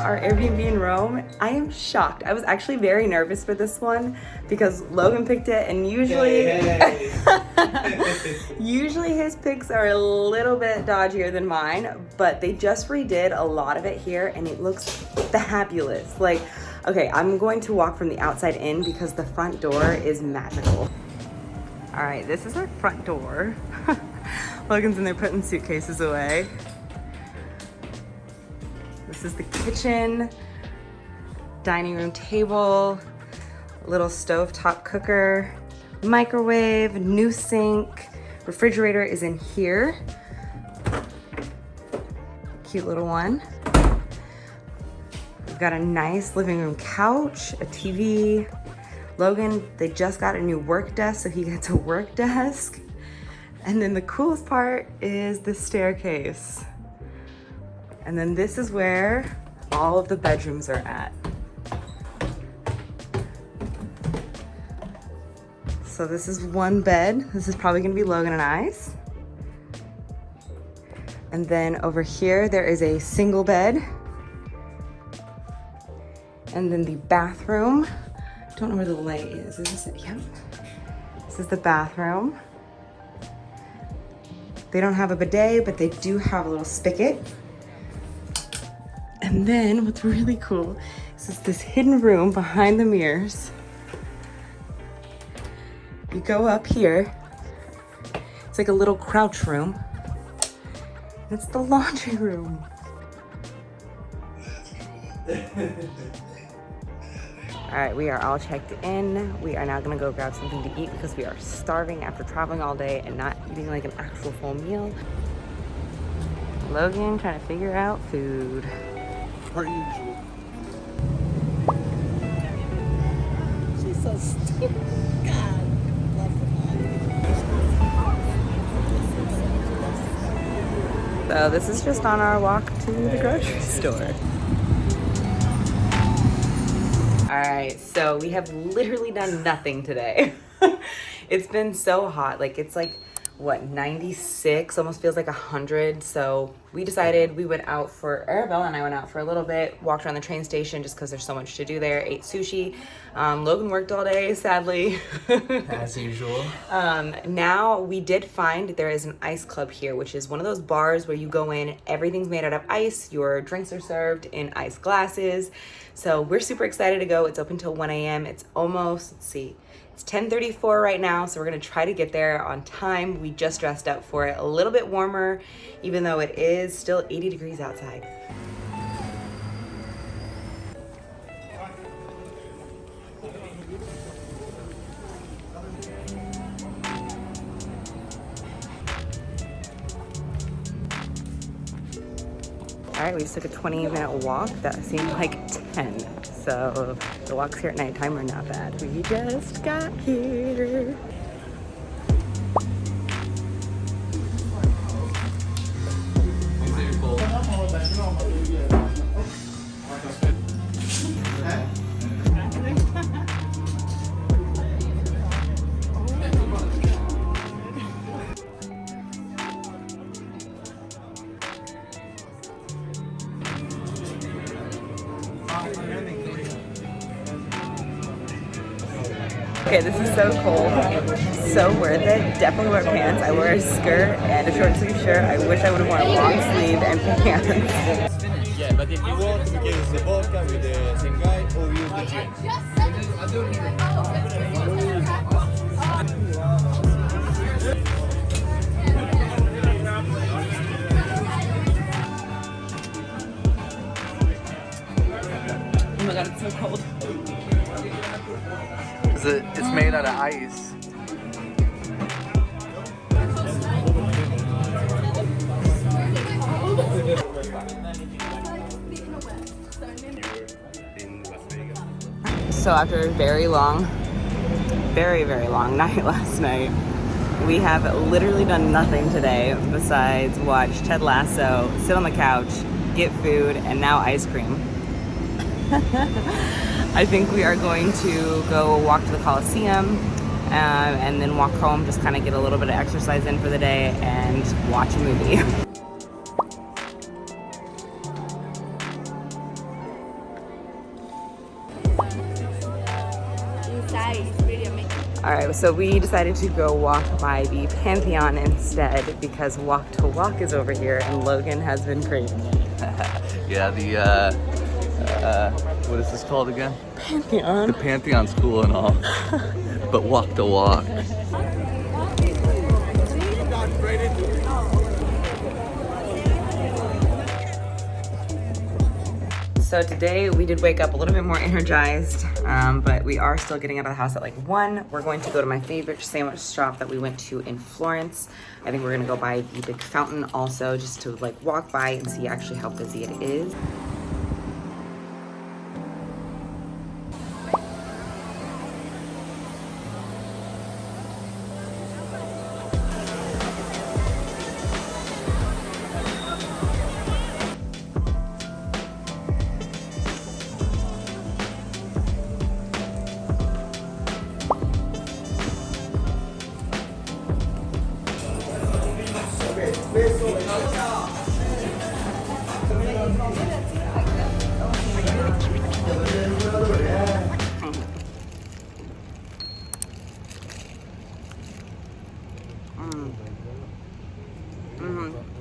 our Airbnb in Rome. I am shocked. I was actually very nervous for this one because Logan picked it, and usually usually his picks are a little bit dodgier than mine, but they just redid a lot of it here and it looks fabulous. Like, okay, I'm going to walk from the outside in because the front door is magical. All right, this is our front door. Logan's in there putting suitcases away. This is the kitchen, dining room table, little stovetop cooker, microwave, new sink, refrigerator is in here. Cute little one. We've got a nice living room couch, a TV. Logan, they just got a new work desk, so he gets a work desk. And then the coolest part is the staircase. And then this is where all of the bedrooms are at. So this is one bed. This is probably gonna be Logan and I's. And then over here, there is a single bed. And then the bathroom. Don't know where the light is. Is this it? Yep. This is the bathroom. They don't have a bidet, but they do have a little spigot. And then what's really cool is this hidden room behind the mirrors. You go up here, it's like a little crouch room. It's the laundry room. All right, we are all checked in. We are now gonna go grab something to eat because we are starving after traveling all day and not eating like an actual full meal. Logan trying to figure out food. Per usual. She's so stupid. God, love the So this is just on our walk to the grocery store. All right, so we have literally done nothing today. It's been so hot. Like, it's like, what, 96? Almost feels like 100. So we decided we went out for, Arabella and I went out for a little bit, walked around the train station just because there's so much to do there, ate sushi. Logan worked all day, sadly. As usual. Now we did find there is an ice club here, which is one of those bars where you go in, everything's made out of ice, your drinks are served in ice glasses. So we're super excited to go. It's open till 1 a.m. It's almost, let's see, it's 10:34 right now, so we're gonna try to get there on time. We just dressed up for it, a little bit warmer, even though it is still 80 degrees outside. All right, we just took a 20-minute walk. That seemed like 10. So the walks here at nighttime are not bad. We just got here. Okay, this is so cold, so worth it. Definitely wear pants. I wore a skirt and a short sleeve shirt. I wish I would have worn a long sleeve and pants. Yeah, but if you want, we can use the vodka with the same guy or use the gin. Oh my god, it's so cold. It's made out of ice. So after a very long night last night, we have literally done nothing today besides watch Ted Lasso, sit on the couch, get food, and now ice cream. I think we are going to go walk to the Colosseum and then walk home, just kind of get a little bit of exercise in for the day and watch a movie. it's really amazing. All right, so we decided to go walk by the Pantheon instead because Walk to Walk is over here and Logan has been craving it. Yeah, what is this called again? Pantheon. The Pantheon's cool and all, but walk to walk. So today we did wake up a little bit more energized, but we are still getting out of the house at like 1. We're going to go to my favorite sandwich shop that we went to in Florence. I think we're gonna go by the big fountain also, just to like walk by and see actually how busy it is.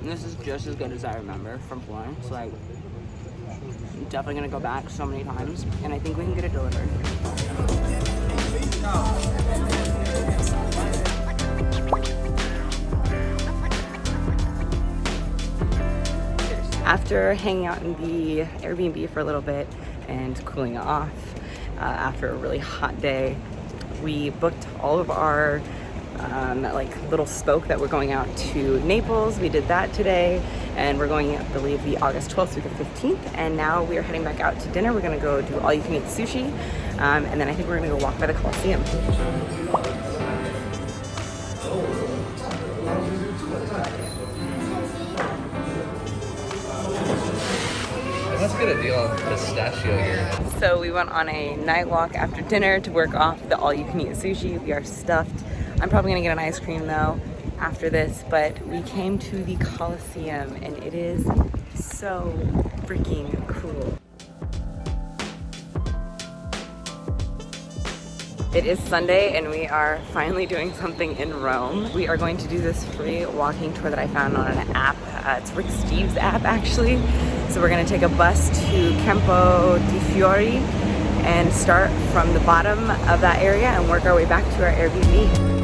This is just as good as I remember from Florence. Like, I'm definitely gonna go back so many times, and I think we can get it delivered. After hanging out in the Airbnb for a little bit and cooling off after a really hot day, we booked all of our like little spoke that we're going out to Naples. We did that today, and we're going, I believe, the August 12th through the 15th, and now we are heading back out to dinner. We're gonna go do all you can eat sushi, and then I think we're gonna go walk by the Colosseum. Let's get a deal on pistachio here. So we went on a night walk after dinner to work off the all you can eat sushi. We are stuffed. I'm probably gonna get an ice cream though after this, but we came to the Colosseum and it is so freaking cool. It is Sunday and we are finally doing something in Rome. We are going to do this free walking tour that I found on an app. It's Rick Steves' app actually. So we're gonna take a bus to Campo di Fiori and start from the bottom of that area and work our way back to our Airbnb.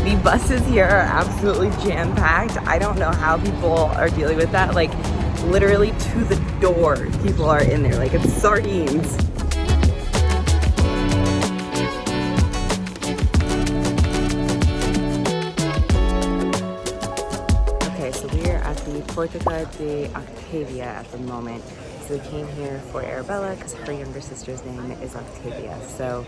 The buses here are absolutely jam-packed. I don't know how people are dealing with that. Like, literally to the door, people are in there. Like, it's sardines. Okay, so we are at the Portica de Octavia at the moment. So we came here for Arabella because her younger sister's name is Octavia. So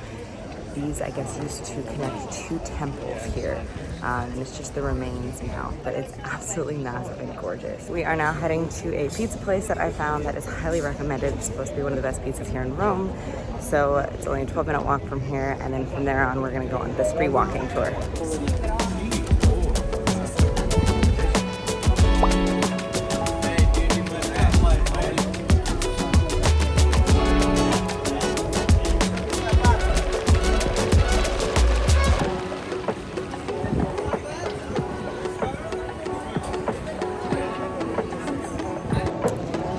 these, I guess, used to connect 2 temples here, and it's just the remains now, but it's absolutely massive and gorgeous. We are now heading to a pizza place that I found that is highly recommended. It's supposed to be one of the best pizzas here in Rome, so it's only a 12-minute walk from here, and then from there on, we're gonna go on this free walking tour.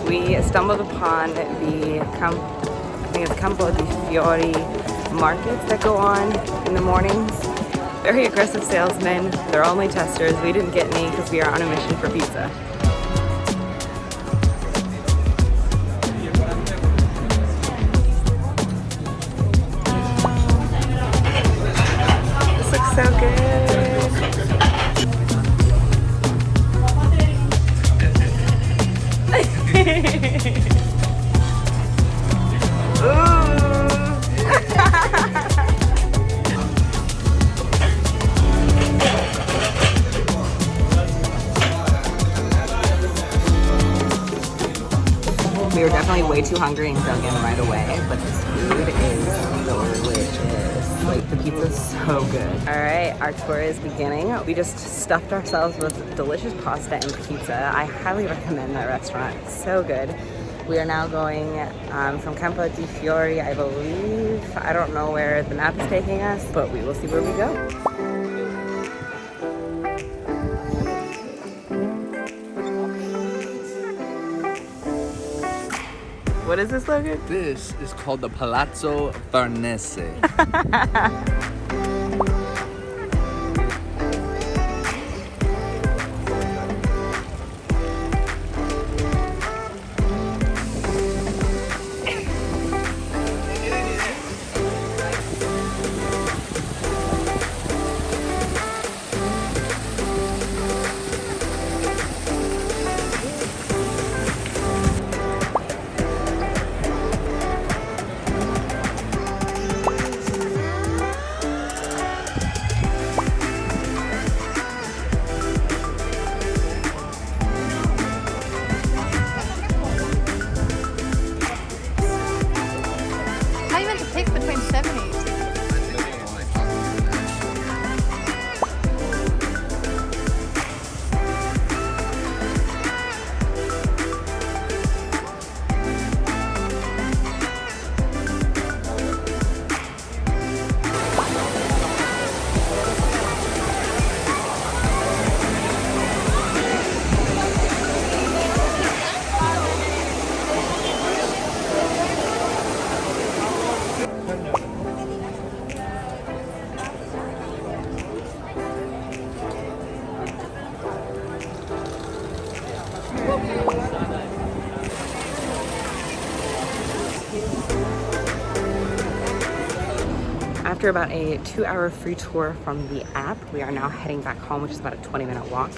We stumbled upon the Campo di Fiori markets that go on in the mornings. Very aggressive salesmen. They're only testers. We didn't get any because we are on a mission for pizza. This looks so good. We were definitely way too hungry and dug in right away, but this food is delicious. Like, the pizza's so good. All right, our tour is beginning. We just stuffed ourselves with delicious pasta and pizza. I highly recommend that restaurant. It's so good. We are now going from Campo di Fiori, I believe. I don't know where the map is taking us, but we will see where we go. What is this, Logan? This is called the Palazzo Farnese. How you meant to pick between 70? After about a 2-hour free tour from the app, we are now heading back home, which is about a 20-minute walk.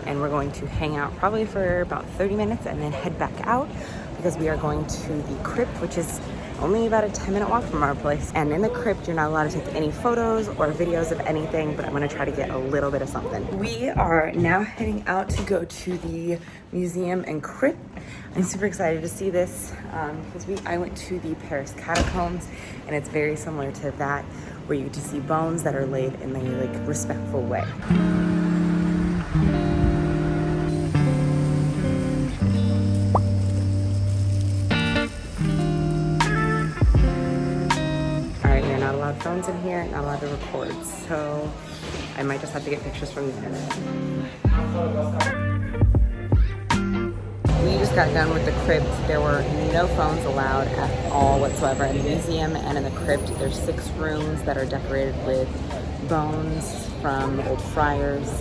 And we're going to hang out probably for about 30 minutes and then head back out because we are going to the crypt, which is only about a 10-minute walk from our place. And in the crypt, you're not allowed to take any photos or videos of anything, but I'm gonna try to get a little bit of something. We are now heading out to go to the museum and crypt. I'm super excited to see this because I went to the Paris catacombs, and it's very similar to that, where you get to see bones that are laid in a like respectful way. All right, you're not allowed phones in here, not allowed to record, so I might just have to get pictures from the internet. We just got done with the crypt. There were no phones allowed at all whatsoever in the museum and in the crypt. There's 6 rooms that are decorated with bones from old friars.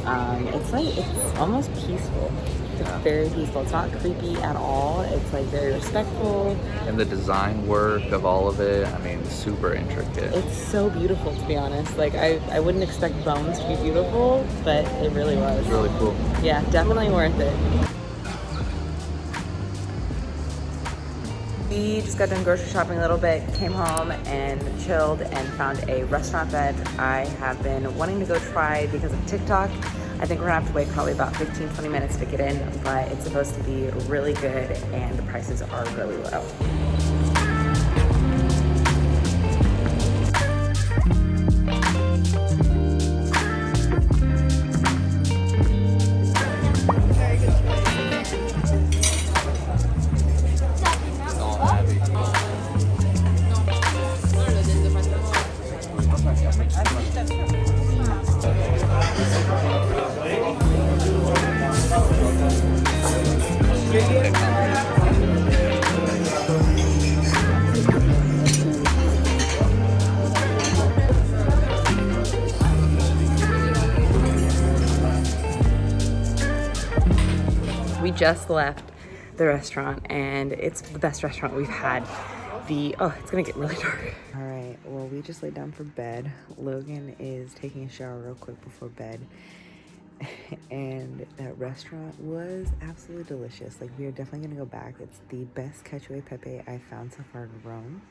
It's almost peaceful. It's very peaceful. It's not creepy at all. It's like very respectful. And the design work of all of it, I mean, super intricate. It's so beautiful, to be honest. Like, I wouldn't expect bones to be beautiful, but it really was. It's really cool. Yeah, definitely worth it. We just got done grocery shopping a little bit, came home and chilled and found a restaurant that I have been wanting to go try because of TikTok. I think we're gonna have to wait probably about 15-20 minutes to get in, but it's supposed to be really good and the prices are really low. We just left the restaurant and it's the best restaurant we've had. It's gonna get really dark. All right, well, we just laid down for bed. Logan is taking a shower real quick before bed. And that restaurant was absolutely delicious. Like, we are definitely gonna go back. It's the best cacio e pepe I found so far in Rome.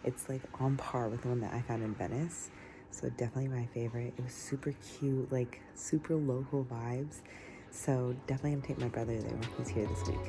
It's like on par with the one that I found in Venice. So definitely my favorite. It was super cute, like super local vibes. So definitely gonna take my brother there when he's here this week.